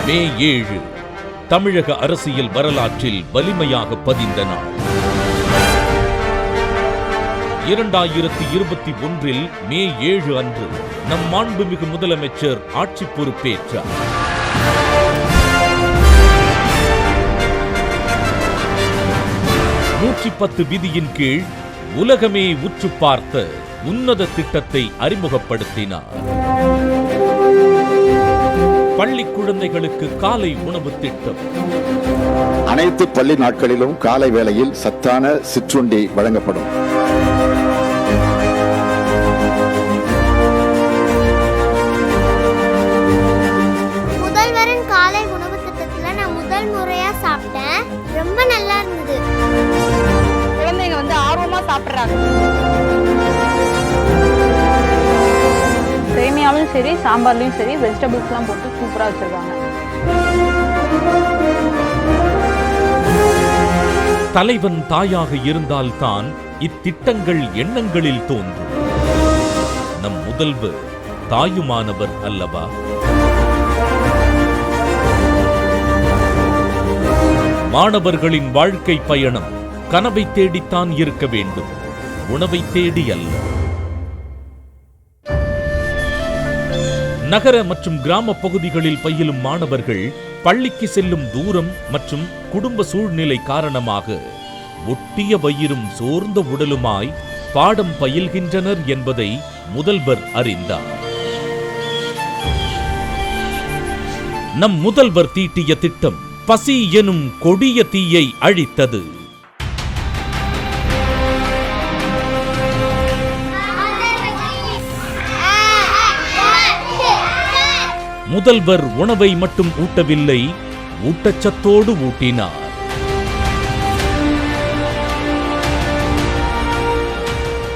மே 7 தமிழக அரசியல் வரலாற்றில் வலிமையாக பதிந்த நாள். 2021 மே 7 அன்று நம் மாண்புமிகு முதலமைச்சர் ஆட்சி பொறுப்பேற்றார். நூற்றி 10 விதியின் கீழ் உலகமே உற்று பார்த்த உன்னத திட்டத்தை அறிமுகப்படுத்தினார். பள்ளி குழந்தைகளுக்கு காலை உணவு திட்டம். அனைத்து பள்ளி நாட்களிலும் காலை வேளையில் சத்தான சிற்றுண்டி வழங்கப்படும். முதல்வரின் காலை உணவு திட்டத்துல நான் முதல் முறையா சாப்பிட்டேன். ரொம்ப நல்லா இருந்தது. குழந்தைங்க ஆர்வமா சாப்பிடுறாங்க. சேமியாவும் சரி, சாம்பார்லயும் சரி, வெஜிடபிள்ஸ்லாம் போட்டு சூப்பரா வச்சிருக்காங்க. தலைவன் தாயாக இருந்தால்தான் இத்திட்டங்கள் எண்ணங்களில் தோன்றும். நம் முதல்வர் தாயுமானவர் அல்லவா? மாணவர்களின் வாழ்க்கை பயணம் கனவை தேடித்தான் இருக்க வேண்டும், உணவை தேடி அல்ல. நகர மற்றும் கிராம பகுதிகளில் பயிலும் மாணவர்கள் பள்ளிக்கு செல்லும் தூரம் மற்றும் குடும்ப சூழ்நிலை காரணமாக ஒட்டிய வயிறும் சோர்ந்த உடலுமாய் பாடம் பயில்கின்றனர் என்பதை முதல்வர் அறிந்தார். நம் முதல்வர் தீட்டிய திட்டம் பசி எனும் கொடிய தீயை அழித்தது. முதல்வர் உணவை மட்டும் ஊட்டவில்லை, ஊட்டச்சத்தோடு ஊட்டினார்.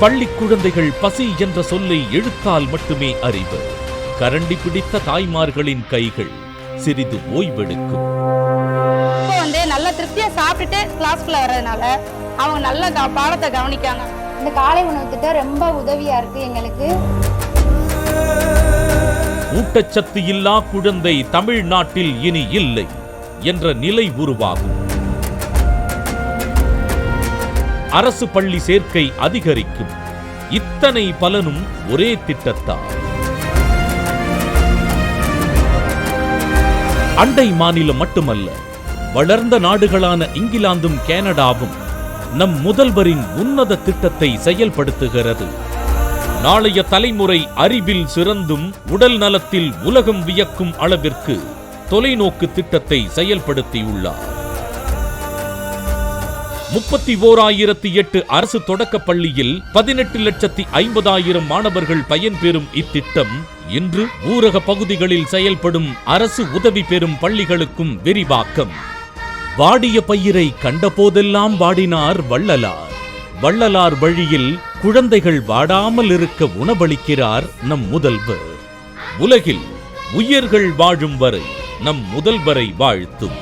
பள்ளி குழந்தைகள் பசி என்ற சொல்லை எழுத்தால் மட்டுமே அறிவர். கரண்டி பிடித்த தாய்மார்களின் கைகள் சிறிது ஓய்வெடுக்கும். நல்ல திருப்தியா சாப்பிட்டுட்டு கிளாஸ்க்குள்ள வர்றதுனால அவங்க நல்ல பாடத்தை கவனிக்காங்க. இந்த காலை உணவு திட்டம் ரொம்ப உதவியா இருக்கு எங்களுக்கு. ஊட்டச்சத்து இல்லா குழந்தை தமிழ்நாட்டில் இனி இல்லை என்ற நிலை உருவாகும். அரசு பள்ளி சேர்க்கை அதிகரிக்கும். இத்தனை பலனும் ஒரே திட்டத்தால். அண்டை மாநிலம் மட்டுமல்ல, வளர்ந்த நாடுகளான இங்கிலாந்தும் கனடாவும் நம் முதல்வரின் உன்னத திட்டத்தை செயல்படுத்துகிறது. நாளைய தலைமுறை அறிவில் சிறந்தும் உடல் நலத்தில் உலகம் வியக்கும் அளவிற்கு தொலைநோக்கு திட்டத்தை செயல்படுத்தியுள்ளார். 31,008 அரசு தொடக்கப் பள்ளியில் 18,50,000 மாணவர்கள் பயன்பெறும் இத்திட்டம் இன்று ஊரக பகுதிகளில் செயல்படும் அரசு உதவி பெறும் பள்ளிகளுக்கும் விரிவாக்கம். வாடிய பயிரை கண்டபோதெல்லாம் வாடினார் வள்ளலார். வள்ளலார் வழியில் குழந்தைகள் வாடாமல் இருக்க உணவளிக்கிறார் நம் முதல்வர். உலகில் உயிர்கள் வாழும் வரை நம் முதல்வரை வாழ்த்தும்.